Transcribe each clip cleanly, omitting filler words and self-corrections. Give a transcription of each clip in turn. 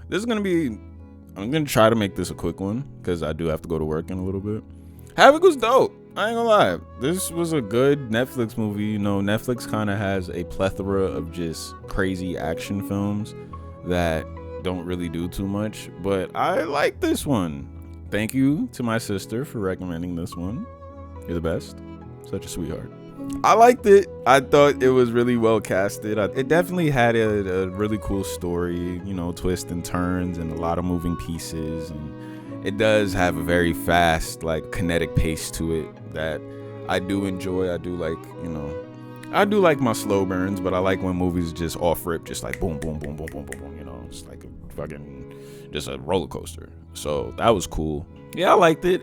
This is gonna be. I'm gonna try to make this a quick one because I do have to go to work in a little bit. Havoc was dope. I ain't gonna lie. This was a good Netflix movie. You know, Netflix kind of has a plethora of just crazy action films that don't really do too much, but I like this one. Thank you to my sister for recommending this one. You're the best. Such a sweetheart. I liked it. I thought it was really well casted. It definitely had a really cool story, you know, twists and turns and a lot of moving pieces. And it does have a very fast, like, kinetic pace to it that I do enjoy. I do like, you know, I do like my slow burns, but I like when movies just off rip, just like boom, boom, boom, boom, boom, boom, boom, you know, it's like a fucking, just a roller coaster. So that was cool. Yeah, I liked it.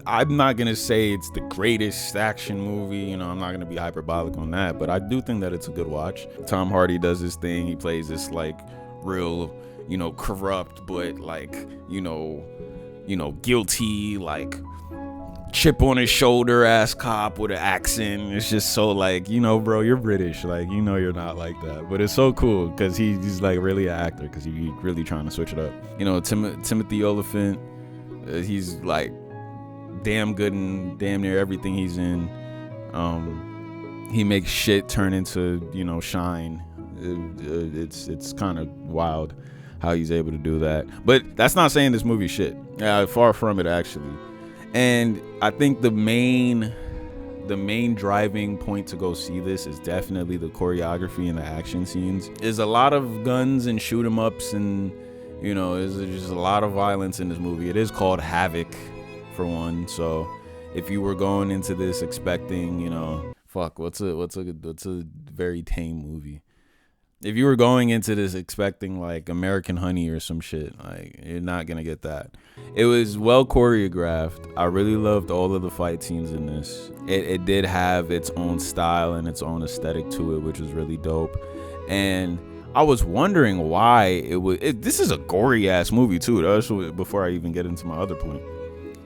I'm not gonna say it's the greatest action movie. You know, I'm not gonna be hyperbolic on that, but I do think that it's a good watch. Tom Hardy does his thing. He plays this like real, you know, corrupt, but like, you know, guilty, like chip on his shoulder ass cop with an accent. It's just so like, you know, bro, you're British. Like, you know, you're not like that, but it's so cool because he's like really an actor because he's really trying to switch it up. You know, Timothy Oliphant. He's like damn good in damn near everything he's in. He makes shit turn into, you know, shine. It's kind of wild how he's able to do that. But that's not saying this movie's shit. Far from it, actually. And I think the main driving point to go see this is definitely the choreography and the action scenes. There's a lot of guns and shoot 'em ups and, you know, there's just a lot of violence in this movie. It is called Havoc, for one. So if you were going into this expecting, you know, what's a very tame movie? If you were going into this expecting like American Honey or some shit, like, you're not gonna get that. It was well choreographed. I really loved all of the fight scenes in this. It did have its own style and its own aesthetic to it, which was really dope. And I was wondering why this is a gory ass movie too. That's before I even get into my other point.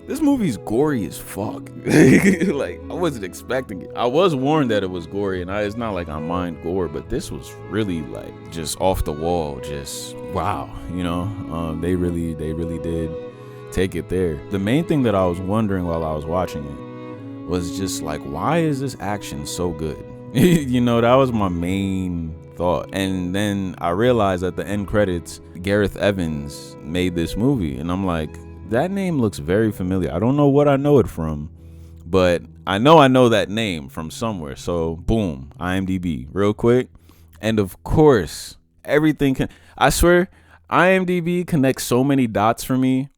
This movie's gory as fuck. Like, I wasn't expecting it. I was warned that it was gory, and it's not like I mind gore, but this was really like just off the wall. Just wow, you know. They really did take it there. The main thing that I was wondering while I was watching it was just like, why is this action so good? You know, that was my main thought. And then I realized at the end credits, Gareth Evans made this movie, and I'm like, that name looks very familiar. I don't know what I know it from, but I know that name from somewhere. So boom, IMDb real quick. And of course, I swear, IMDb connects so many dots for me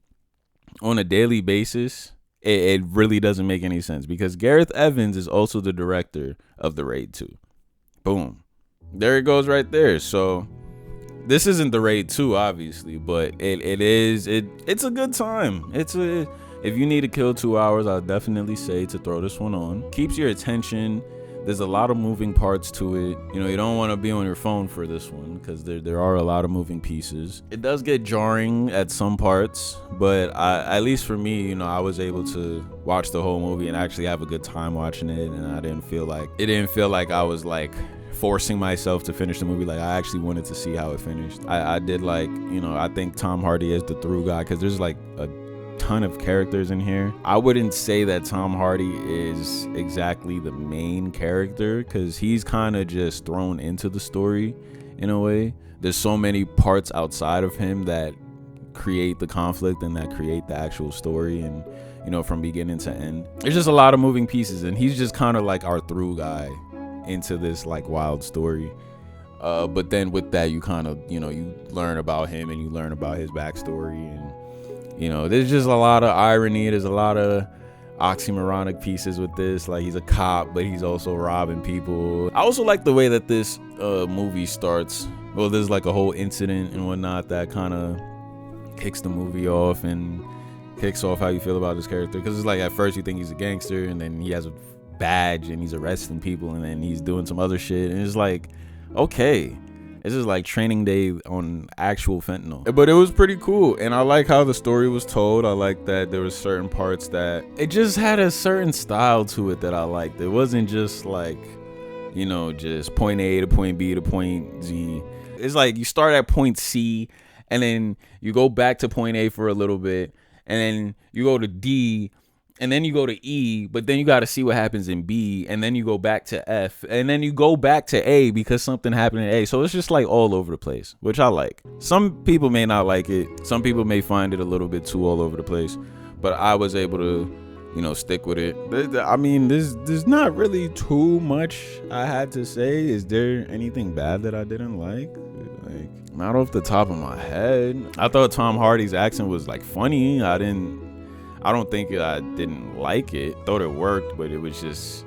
on a daily basis. It really doesn't make any sense because Gareth Evans is also the director of The Raid 2. Boom. There it goes right there. So this isn't The Raid 2, obviously, but it's a good time. If you need to kill 2 hours, I'd definitely say to throw this one on. Keeps your attention. There's a lot of moving parts to it. You know, you don't want to be on your phone for this one because there are a lot of moving pieces. It does get jarring at some parts, but at least for me, you know, I was able to watch the whole movie and actually have a good time watching it, and it didn't feel like I was like forcing myself to finish the movie. Like, I actually wanted to see how it finished. I did like, you know, I think Tom Hardy is the through guy because there's like a ton of characters in here. I wouldn't say that Tom Hardy is exactly the main character because he's kind of just thrown into the story in a way. There's so many parts outside of him that create the conflict and that create the actual story, and, you know, from beginning to end, there's just a lot of moving pieces, and he's just kind of like our through guy into this like wild story. But then with that, you kind of, you know, you learn about him and you learn about his backstory, and, you know, there's just a lot of irony. There's a lot of oxymoronic pieces with this. Like, he's a cop, but he's also robbing people. I also like the way that this movie starts. Well, there's like a whole incident and whatnot that kind of kicks the movie off and kicks off how you feel about this character. Because it's like, at first you think he's a gangster, and then he has a badge and he's arresting people, and then he's doing some other shit, and it's like, okay, this is like Training Day on actual fentanyl. But it was pretty cool, and I like how the story was told. I like that there was certain parts that it just had a certain style to it that I liked. It wasn't just like, you know, just point A to point B to point Z. It's like you start at point C and then you go back to point A for a little bit, and then you go to D, and then you go to E, but then you got to see what happens in B, and then you go back to F, and then you go back to A because something happened in A. So it's just like all over the place, which I like. Some people may not like it. Some people may find it a little bit too all over the place, but I was able to, stick with it. I mean, there's not really too much I had to say. Is there anything bad that I didn't like? Not off the top of my head. I thought Tom Hardy's accent was like funny. I don't think I didn't like it. Thought it worked, but it was just,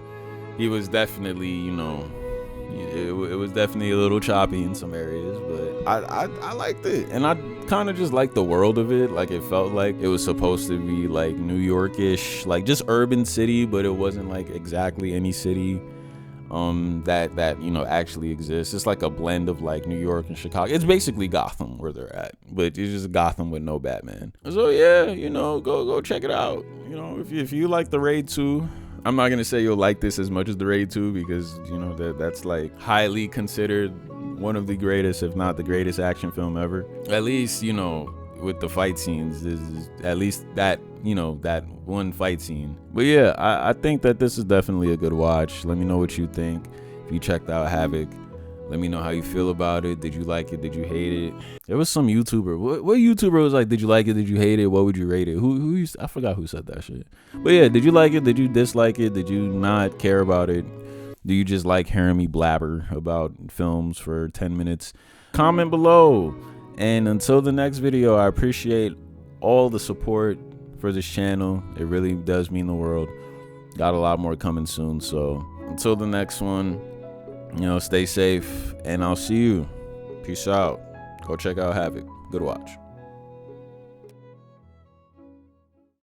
he was definitely, it was definitely a little choppy in some areas, but I liked it. And I kind of just liked the world of it. Like, it felt like it was supposed to be like New York-ish, like just urban city, but it wasn't like exactly any city that actually exists. It's like a blend of like New York and Chicago. It's basically Gotham where they're at, but it's just Gotham with no Batman. So yeah, go check it out. If you like The Raid 2, I'm not gonna say you'll like this as much as The Raid 2 because that's like highly considered one of the greatest, if not the greatest, action film ever. At least with the fight scenes, is at least that that one fight scene. But yeah, I think that this is definitely a good watch. Let me know what you think. If you checked out Havoc, let me know how you feel about it. Did you like it? Did you hate it? There was some YouTuber. What YouTuber was like, did you like it? Did you hate it? What would you rate it? I forgot who said that shit. But yeah, did you like it? Did you dislike it? Did you not care about it? Do you just like hearing me blabber about films for 10 minutes? Comment below. And until the next video, I appreciate all the support for this channel. It really does mean the world. Got a lot more coming soon. So until the next one, stay safe, and I'll see you. Peace out. Go check out Havoc. Good watch.